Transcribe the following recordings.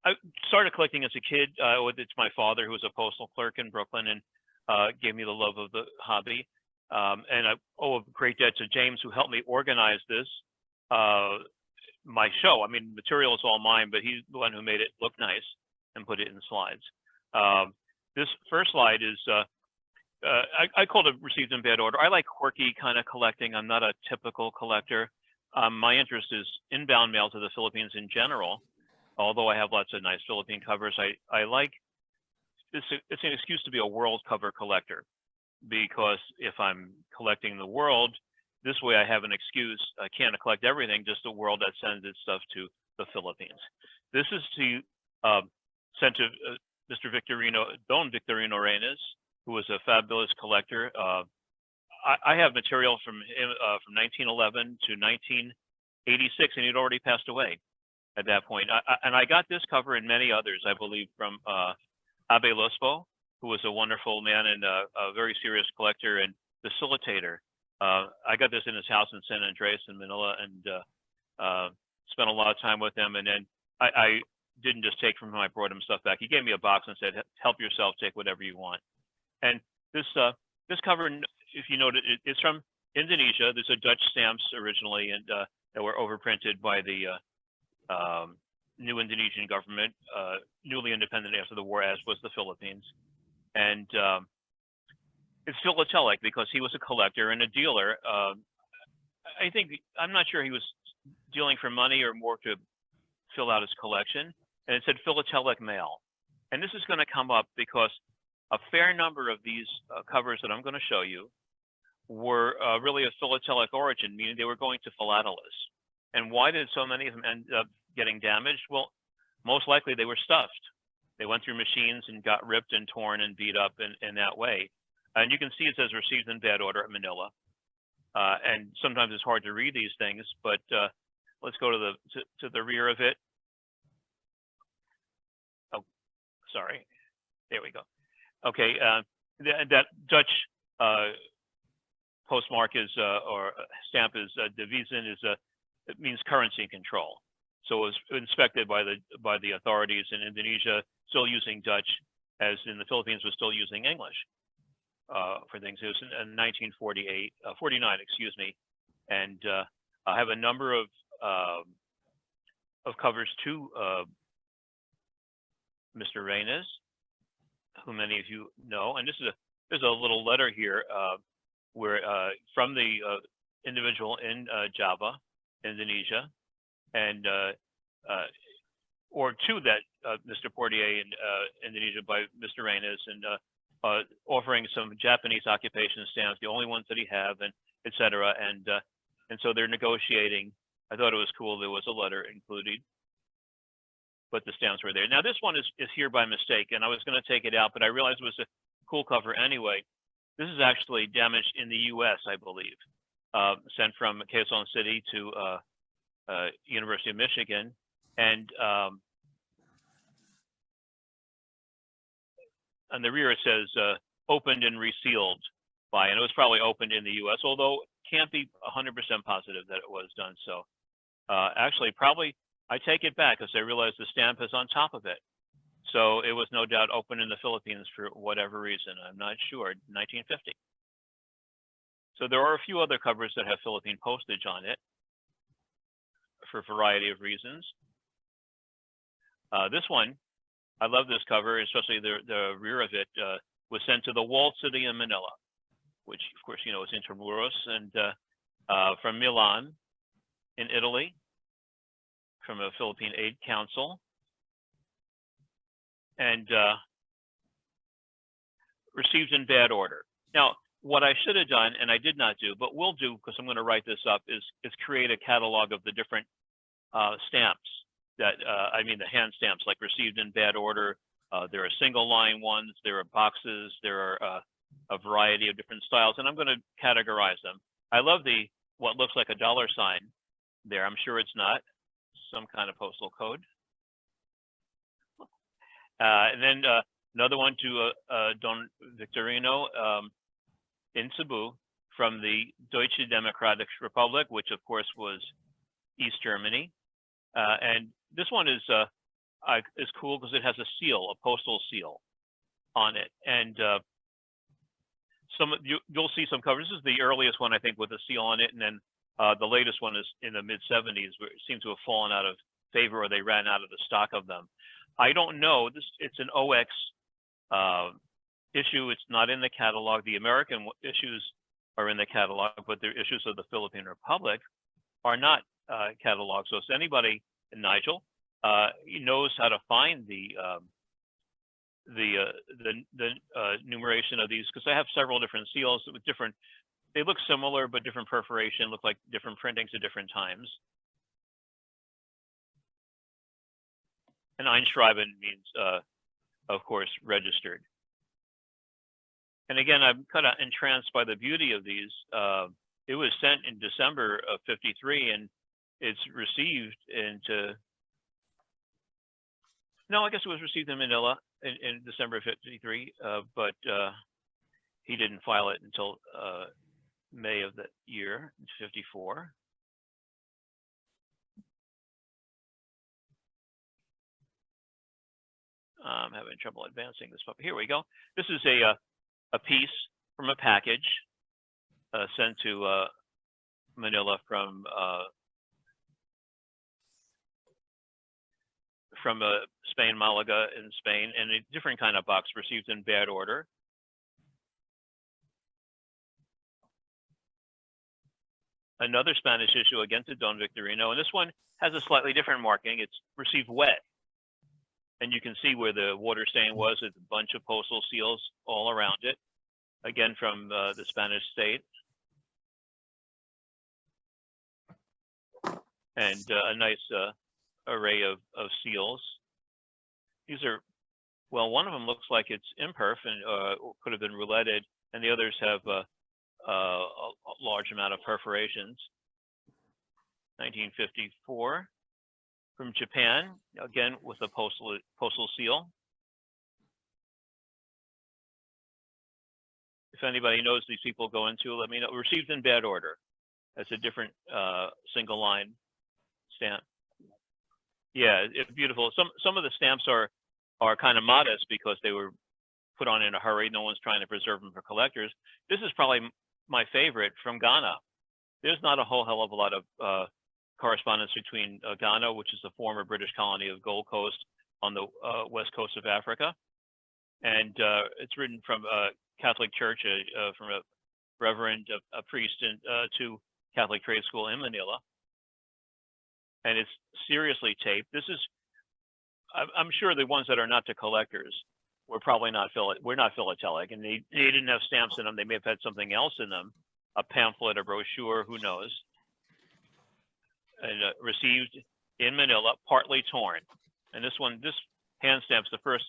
I started collecting as a kid. It's my father, who was a postal clerk in Brooklyn, and gave me the love of the hobby. And I owe a great debt to James, who helped me organize this, my show. I mean, material is all mine, but he's the one who made it look nice and put it in slides. This first slide is, I called it Received in Bad Order. I like quirky kind of collecting. I'm not a typical collector. My interest is inbound mail to the Philippines in general. Although I have lots of nice Philippine covers, I like this. It's an excuse to be a world cover collector, because if I'm collecting the world, this way I have an excuse. I can't collect everything, just the world that sends its stuff to the Philippines. This is sent to Mr. Victorino, Don Victorino Reyes, who was a fabulous collector. I have material from him from 1911 to 1986, and he'd already passed away at that point. And I got this cover and many others, I believe, from Abe Lospo, who was a wonderful man and a very serious collector and facilitator. I got this in his house in San Andres in Manila, and spent a lot of time with him. And then I didn't just take from him, I brought him stuff back. He gave me a box and said, help yourself, take whatever you want. And this cover, if you note, it's from Indonesia. These are Dutch stamps originally, and that were overprinted by the new Indonesian government, newly independent after the war, as was the Philippines. And it's Filatelic, because he was a collector and a dealer. I'm not sure he was dealing for money or more to fill out his collection. And it said Filatelic mail. And this is going to come up because a fair number of these covers that I'm going to show you were really of philatelic origin, meaning they were going to Filatelis. And why did so many of them end up getting damaged? Well, most likely they were stuffed. They went through machines and got ripped and torn and beat up in that way. And you can see it says Received in Bad Order at Manila. And sometimes it's hard to read these things, but let's go to the rear of it. Oh, sorry. There we go. Okay, that Dutch postmark is or stamp is devisen, it means currency control. So it was inspected by the authorities in Indonesia, still using Dutch, as in the Philippines was still using English for things. It was in 49, excuse me. And I have a number of covers to Mr. Reyes, who many of you know. And there's a little letter here where from the individual in Java, Indonesia, and or to that Mr. Portier in Indonesia by Mr. Reyes, and offering some Japanese occupation stamps, the only ones that he have, and etc. And so they're negotiating. I thought it was cool. There was a letter included, but the stamps were there. Now this one is here by mistake, and I was going to take it out, but I realized it was a cool cover anyway. This is actually damaged in the U.S., I believe, sent from Quezon City to University of Michigan, and on the rear it says opened and resealed by, and it was probably opened in the U.S., although can't be 100% positive that it was done so. Actually, probably I take it back, because I realized the stamp is on top of it. So it was no doubt open in the Philippines for whatever reason. I'm not sure, 1950. So there are a few other covers that have Philippine postage on it for a variety of reasons. This one, I love this cover, especially the rear of it, was sent to the walled city in Manila, which of course, you know, is Intramuros, and from Milan in Italy, from a Philippine Aid Council, and Received in Bad Order. Now, what I should have done, and I did not do, but will do, because I'm going to write this up, is create a catalog of the different stamps that, I mean, the hand stamps, like Received in Bad Order. There are single line ones, there are boxes, there are a variety of different styles, and I'm going to categorize them. I love what looks like a $ sign there. I'm sure it's not. Some kind of postal code. And then another one to Don Victorino in Cebu from the Deutsche Demokratische Republik, which of course was East Germany. And this one is is cool because it has a seal, a postal seal on it, and you'll see some covers. This is the earliest one, I think, with a seal on it, and then the latest one is in the mid 70s, where it seems to have fallen out of favor, or they ran out of the stock of them. I don't know. It's an OX issue. It's not in the catalog. The American issues are in the catalog, but the issues of the Philippine Republic are not cataloged. So if anybody, Nigel, knows how to find the numeration of these, because I have several different seals with different, they look similar, but different perforation, look like different printings at different times. And Einschreiben means, of course, registered. And again, I'm kind of entranced by the beauty of these. It was sent in December of '53, and it's received into, no, I guess it was received in Manila in December of '53, but he didn't file it until May of that year, '54. I'm having trouble advancing this. Here we go. This is a piece from a package sent to Manila from Spain, Malaga in Spain, and a different kind of box received in bad order. Another Spanish issue, again to Don Victorino, and this one has a slightly different marking. It's received wet. And you can see where the water stain was with a bunch of postal seals all around it, again from the Spanish state. And a nice array of seals. These are, well, one of them looks like it's imperf and could have been rouletted, and the others have a large amount of perforations. 1954. From Japan, again with a postal seal. If anybody knows these people go into, let me know. Received in bad order. That's a different single line stamp. Yeah, it's beautiful. Some of the stamps are kind of modest because they were put on in a hurry. No one's trying to preserve them for collectors. This is probably my favorite from Ghana. There's not a whole hell of a lot of correspondence between Ghana, which is the former British colony of Gold Coast on the west coast of Africa. And it's written from a Catholic church, from a reverend, a priest, and to Catholic trade school in Manila. And it's seriously taped. This is, I'm sure the ones that are not to collectors were probably not, we're not philatelic, and they didn't have stamps in them. They may have had something else in them, a pamphlet, a brochure, who knows. And received in Manila, partly torn. And this one, this hand stamp's the first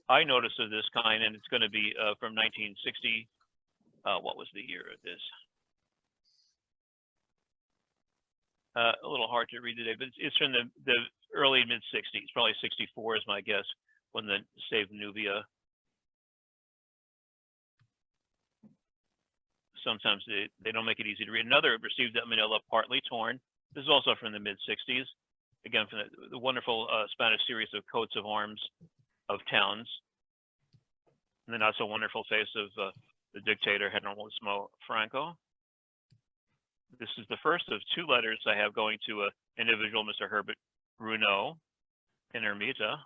I noticed of this kind, and it's going to be from 1960. What was the year of this? A little hard to read today, but it's from the early mid 60s, probably 64 is my guess, when the Save Nubia. Sometimes they don't make it easy to read. Another received at Manila, partly torn. This is also from the mid 60s. Again, from the wonderful Spanish series of coats of arms of towns. And the not so wonderful face of the dictator, Generalissimo Franco. This is the first of two letters I have going to an individual, Mr. Herbert Bruneau in Ermita.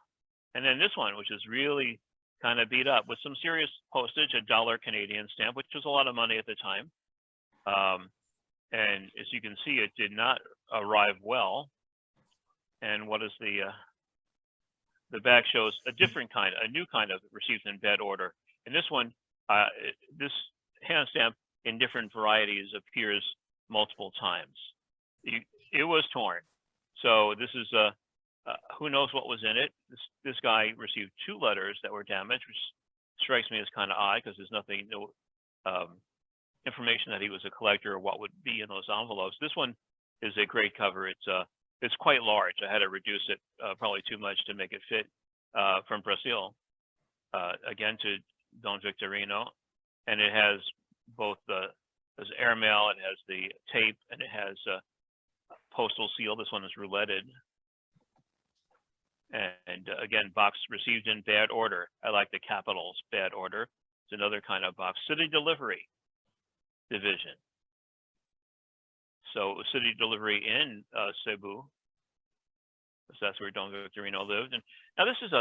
And then this one, which is really kind of beat up with some serious postage, $1 Canadian stamp, which was a lot of money at the time. And as you can see, it did not arrive well. And what is the back shows a different kind, a new kind of received in bad order. And this one, this hand stamp in different varieties appears multiple times. It was torn. So this is who knows what was in it. This guy received two letters that were damaged, which strikes me as kind of odd because there's nothing, no information that he was a collector or what would be in those envelopes. This one is a great cover. It's quite large. I had to reduce it probably too much to make it fit, from Brazil, again to Don Victorino, and it has both there's airmail, it has the tape, and it has a postal seal. This one is rouletted, And again, box received in bad order. I like the capitals, bad order. It's another kind of box. City delivery division. So city delivery in Cebu, because that's where Don Victorino lived. And now this is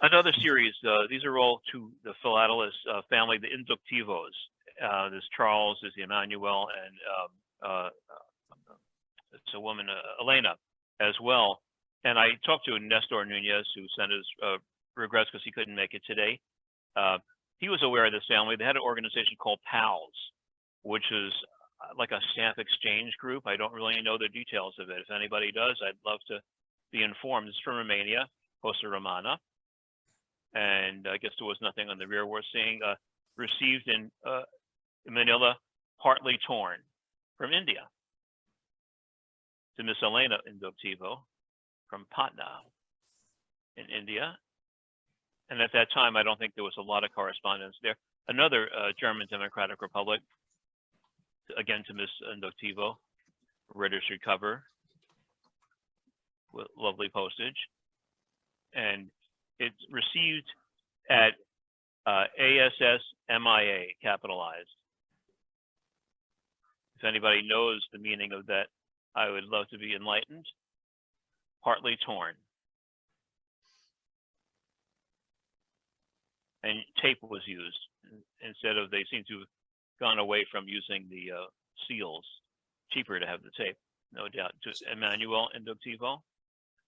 another series. These are all to the Filatelis family, the Inductivos. There's Charles, there's the Emmanuel, and it's a woman, Elena, as well. And I talked to Nestor Nunez, who sent his regrets because he couldn't make it today. He was aware of this family. They had an organization called PALS, which is like a stamp exchange group. I don't really know the details of it. If anybody does, I'd love to be informed. It's from Romania, Costa Romana. And I guess there was nothing on the rear we're seeing. Received in Manila, partly torn, from India. To Miss Elena Inductivo from Patna in India. And at that time, I don't think there was a lot of correspondence there. Another German Democratic Republic, again to Miss Inductivo, registered cover with lovely postage. And it's received at ASS MIA, capitalized. If anybody knows the meaning of that, I would love to be enlightened. Partly torn. And tape was used instead of, they seem to have gone away from using the seals. Cheaper to have the tape, no doubt. To Emmanuel Inductivo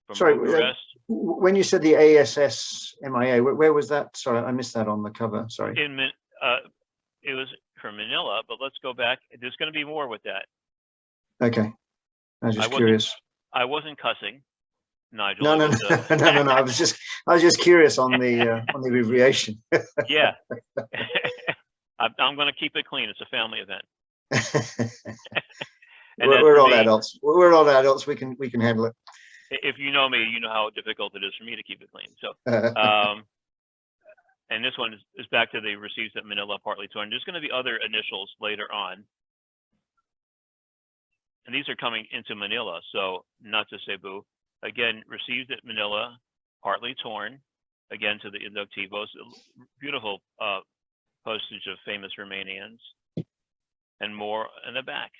from Sorry, Bucharest. when you said the ASS MIA, where was that? Sorry, I missed that on the cover. Sorry. It was from Manila, but let's go back. There's going to be more with that. Okay, I was just curious. I wasn't cussing, Nigel. No. No. I was just curious on the abbreviation. Yeah. I'm going to keep it clean. It's a family event. We're all adults. We're all adults. We can handle it. If you know me, you know how difficult it is for me to keep it clean. So, and this one is back to the received at Manila, partly torn. There's going to be other initials later on. And these are coming into Manila, so not to Cebu. Again, received at Manila, partly torn. Again, to the Inductivos. Beautiful postage of famous Romanians. And more in the back.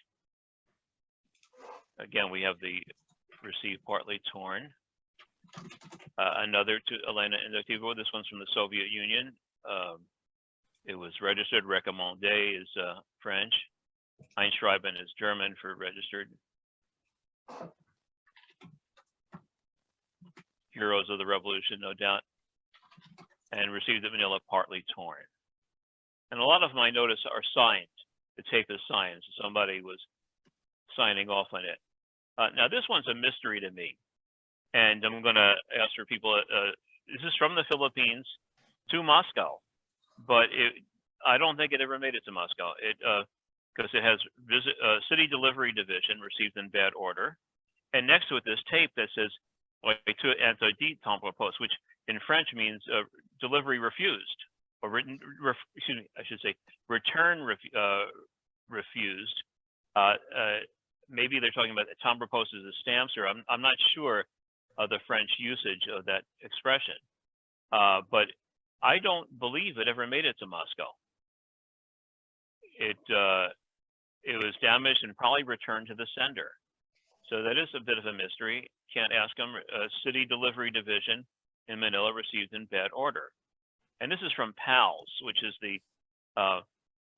Again, we have the received, partly torn. Another to Elena Inductivo. This one's from the Soviet Union. It was registered. Recommandé is French. Einschreiben is German for registered. Heroes of the Revolution, no doubt. And received at Manila, partly torn. And a lot of them I notice are signed. The tape is signed. So somebody was signing off on it. Now this one's a mystery to me. And I'm going to ask for people, this is from the Philippines to Moscow. But I don't think it ever made it to Moscow. Because it has city delivery division received in bad order. And next to it, this tape that says, to interdit temple post, which in French means delivery refused, or written, excuse me, I should say return refused. Maybe they're talking about the timbre post as the stamps, or I'm not sure of the French usage of that expression. But I don't believe it ever made it to Moscow. It was damaged and probably returned to the sender. So that is a bit of a mystery. Can't ask them. City delivery division in Manila received in bad order. And this is from PALS, which is the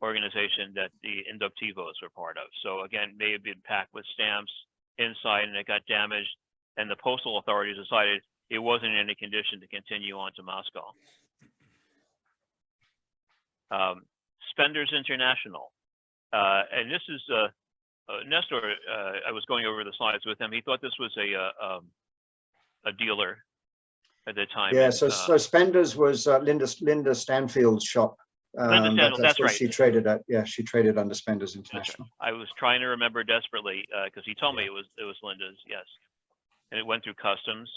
organization that the Inductivos were part of. So again, may have been packed with stamps inside and it got damaged. And the postal authorities decided it wasn't in any condition to continue on to Moscow. Spenders International. And this is Nestor. I was going over the slides with him. He thought this was a dealer at the time. Yeah. So Spenders was Linda Stanfield's shop. Linda Stanfield, that's right. She traded at. Yeah, she traded under Spenders International. Right. I was trying to remember desperately because he told me it was Linda's. Yes, and it went through customs,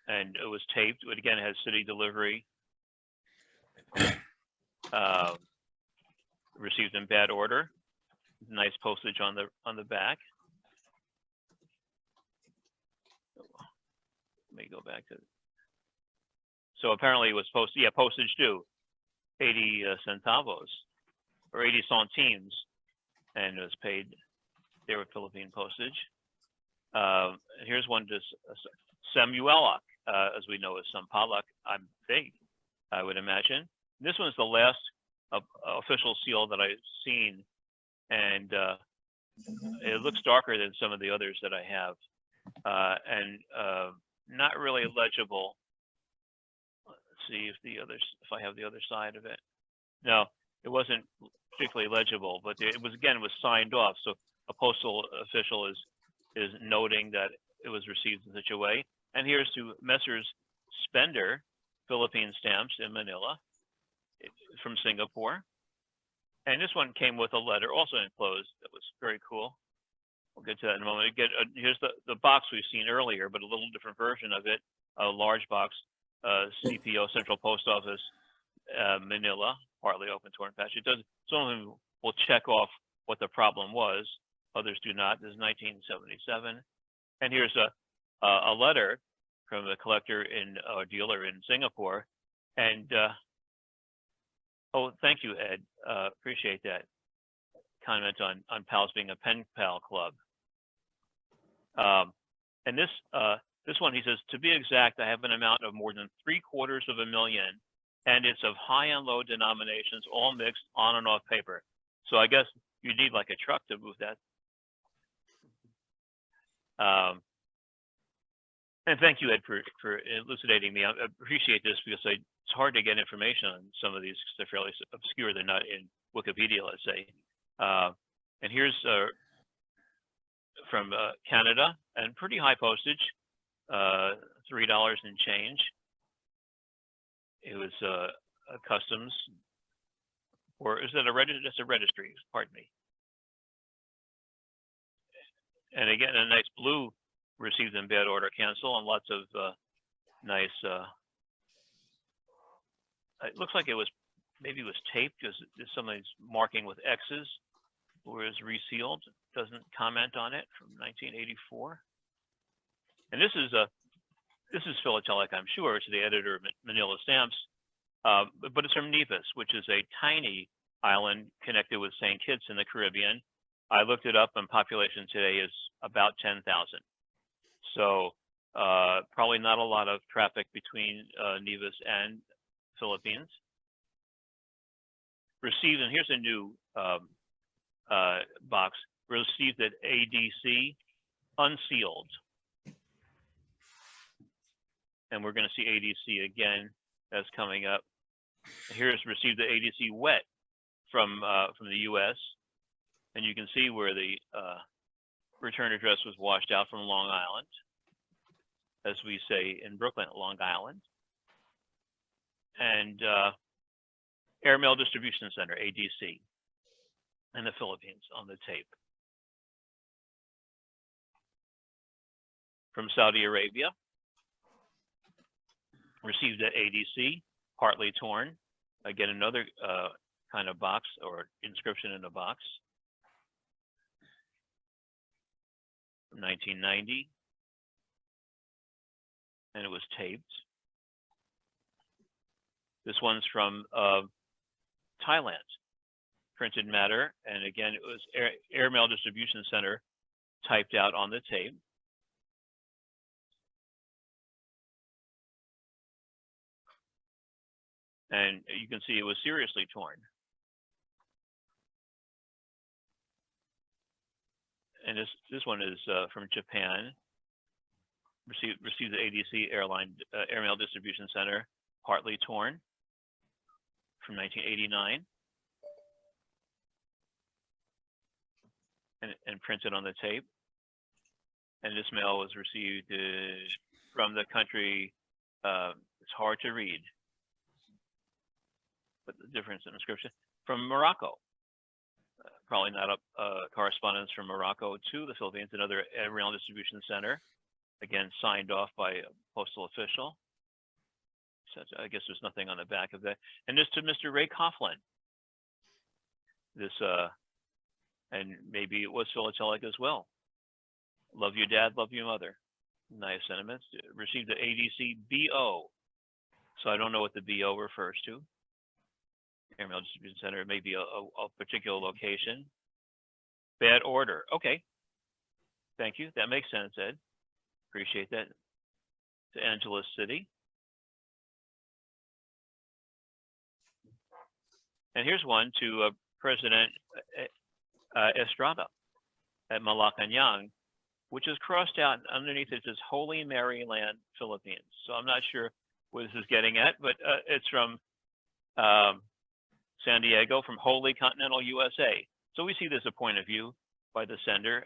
and it was taped. But again, it has city delivery. Received in bad order. Nice postage on the back. let me go back to. So apparently it was postage due, 80 centavos or 80 centimes, and it was paid there with Philippine postage. Here's one to Samuelak, as we know as Sampalak. I'm big, I would imagine. This one's the last official seal that I've seen, and it looks darker than some of the others that I have, and not really legible. Let's see if I have the other side of it. No, it wasn't particularly legible, but it was signed off. So a postal official is noting that it was received in such a way. And here's to Messrs. Spender, Philippine stamps in Manila, from Singapore. And this one came with a letter, also enclosed. That was very cool. We'll get to that in a moment. Here's the box we've seen earlier, but a little different version of it. A large box, CPO, Central Post Office, Manila, partly open, torn patch. It does. Some of them will check off what the problem was. Others do not. This is 1977. And here's a letter from a collector or dealer in Singapore. And oh, thank you, Ed. Appreciate that comment on pals being a pen pal club. And this one, he says, to be exact, I have an amount of more than $750,000, and it's of high and low denominations, all mixed on and off paper. So I guess you need like a truck to move that. And thank you, Ed, for elucidating me. I appreciate this because it's hard to get information on some of these because they're fairly obscure. They're not in Wikipedia, let's say. And here's from Canada, and pretty high postage, $3 and change. It was a customs, or is that a registry? That's a registry, pardon me. And again, a nice blue received in bad order, cancel, and lots of nice. It looks like maybe it was taped because somebody's marking with X's, or is resealed. Doesn't comment on it, from 1984. And this is Filatelic, I'm sure. It's the editor of Manila Stamps, but it's from Nevis, which is a tiny island connected with St. Kitts in the Caribbean. I looked it up, and population today is about 10,000. So probably not a lot of traffic between Nevis and Philippines. Received, and here's a new box, received at ADC, unsealed. And we're going to see ADC again. That's coming up. Here's received at ADC wet from the U.S. And you can see where the return address was washed out from Long Island, as we say in Brooklyn, Long Island. And Airmail Distribution Center, ADC, in the Philippines on the tape. From Saudi Arabia, received at ADC, partly torn. Again, another kind of box or inscription in a box. 1990, and it was taped. This one's from Thailand, printed matter, and again, it was Airmail Distribution Center typed out on the tape. And you can see it was seriously torn. And this one is from Japan. Received the ADC Airmail Distribution Center, partly torn, from 1989, and printed on the tape. And this mail was received from the country. It's hard to read, but the difference in inscription, from Morocco. Probably not a correspondence from Morocco to the Philippines, another Airmail Distribution Center, again signed off by a postal official. So I guess there's nothing on the back of that. And this to Mr. Ray Coughlin. This and maybe it was Filatelic as well. Love you, Dad. Love you, Mother. Nice sentiments. Received the ADC BO. So I don't know what the BO refers to. Airmail Distribution Center, it may be a particular location. Bad order. Okay. Thank you. That makes sense, Ed. Appreciate that. To Angeles City. And here's one to President Estrada at Malacanang, which is crossed out underneath it says Holy Mary Land, Philippines. So I'm not sure what this is getting at, but it's from San Diego, from Holy Continental USA. So we see this a point of view by the sender.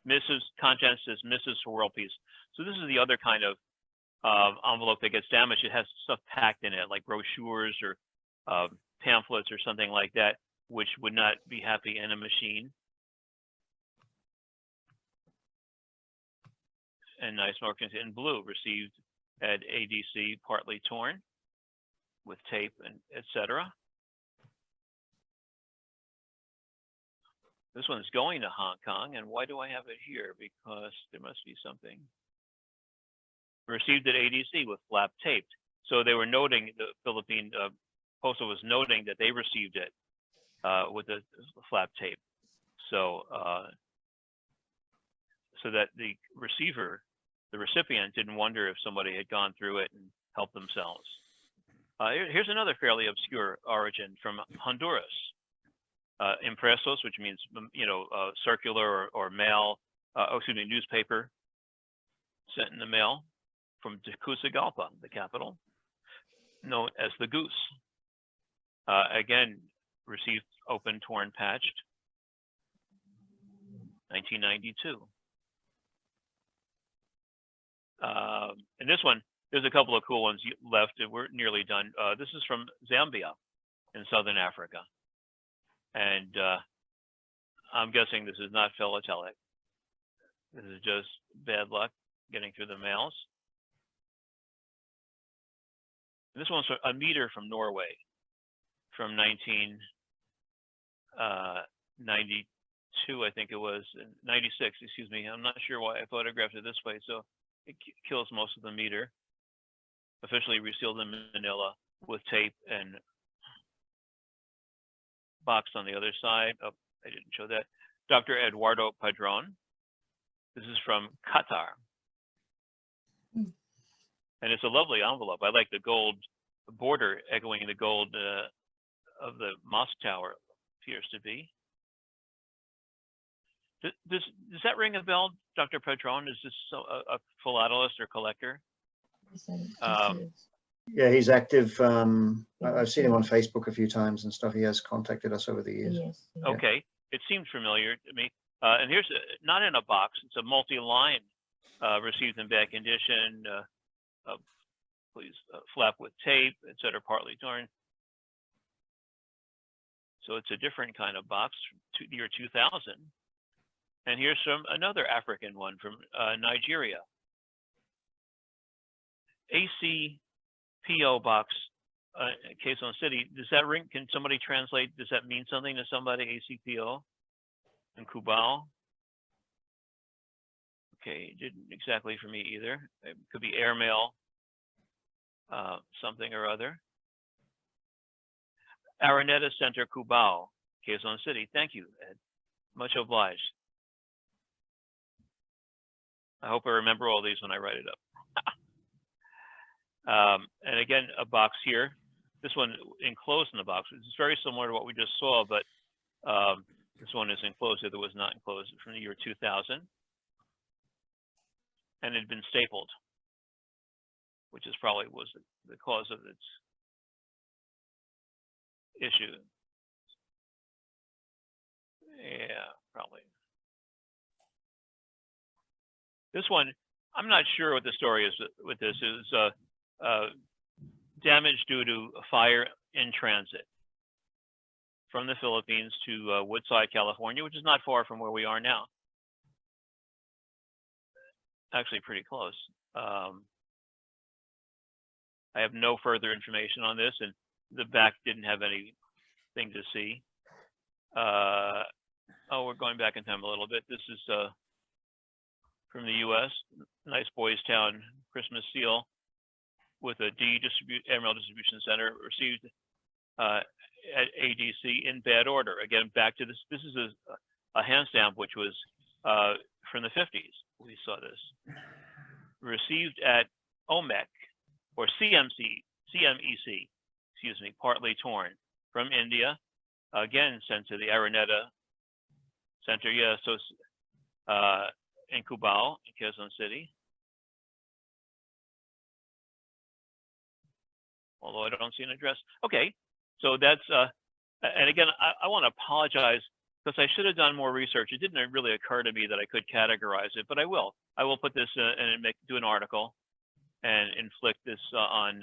Mrs. Contents says Mrs. for World Peace. So this is the other kind of envelope that gets damaged. It has stuff packed in it, like brochures or pamphlets or something like that, which would not be happy in a machine. And nice markings in blue, received at ADC, partly torn with tape and etc. This one's going to Hong Kong, and why do I have it here? Because there must be something. Received at ADC with flap taped. So they were noting, the Philippine Postal was noting that they received it with the flap tape. So, so that the receiver, the recipient, didn't wonder if somebody had gone through it and helped themselves. Here's another fairly obscure origin from Honduras. Impresos, which means, circular or mail, newspaper sent in the mail from Tegucigalpa, the capital, known as the Goose. Again, received open, torn, patched, 1992. And this one, there's a couple of cool ones left. We're nearly done. This is from Zambia in Southern Africa. And I'm guessing this is not Filatelic. This is just bad luck getting through the mails. And this one's a meter from Norway from 1992, I think it was, 96, excuse me. I'm not sure why I photographed it this way. So it kills most of the meter. Officially resealed in Manila with tape and box on the other side. Oh, I didn't show that. Dr. Eduardo Padron. This is from Qatar. And it's a lovely envelope. I like the gold border echoing the gold of the mosque tower, appears to be. Does that ring a bell, Dr. Padron? Is this a philatelist or collector? Yeah, he's active. I've seen him on Facebook a few times and stuff. He has contacted us over the years. Yes. Okay, it seems familiar to me. And here's not in a box. It's a multi-line, received in bad condition. Please flap with tape, etc. Partly torn. So it's a different kind of box from the year 2000. And here's from another African one from Nigeria. ACPO box, Quezon City. Does that ring? Can somebody translate? Does that mean something to somebody? ACPO in Cubao. Okay, didn't exactly for me either. It could be airmail, something or other. Araneta Center, Cubao, Quezon City. Thank you, Ed. Much obliged. I hope I remember all these when I write it up. And again, a box here. This one enclosed in the box. It's very similar to what we just saw, but this one is enclosed. The other was not enclosed, from the year 2000. And it had been stapled, which is probably was the cause of its issue. Yeah, probably. This one, I'm not sure what the story is with this. It was damage due to a fire in transit from the Philippines to Woodside, California, which is not far from where we are now. Actually, pretty close. I have no further information on this, and the back didn't have anything to see. Oh, we're going back in time a little bit. This is from the U.S. Nice Boys Town Christmas seal with a Emerald Distribution Center received at ADC in bad order. Again, back to this. This is a hand stamp which was from the 50s. We saw this. Received at OMEC or CMEC, excuse me, partly torn from India. Again, sent to the Araneta Center. Yeah, so in Cubao, in Quezon City. Although I don't see an address. Okay, so that's, and again, I want to apologize because I should have done more research. It didn't really occur to me that I could categorize it, but I will. I will put this and do an article and inflict this on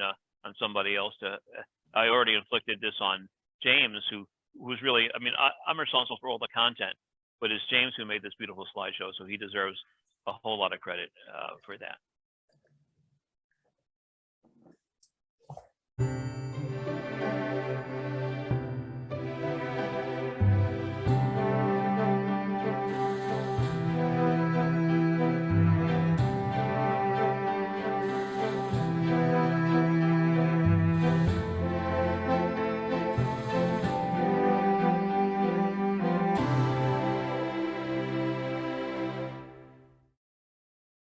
somebody else. I already inflicted this on James, who's really, I mean, I'm responsible for all the content, but it's James who made this beautiful slideshow, so he deserves a whole lot of credit for that.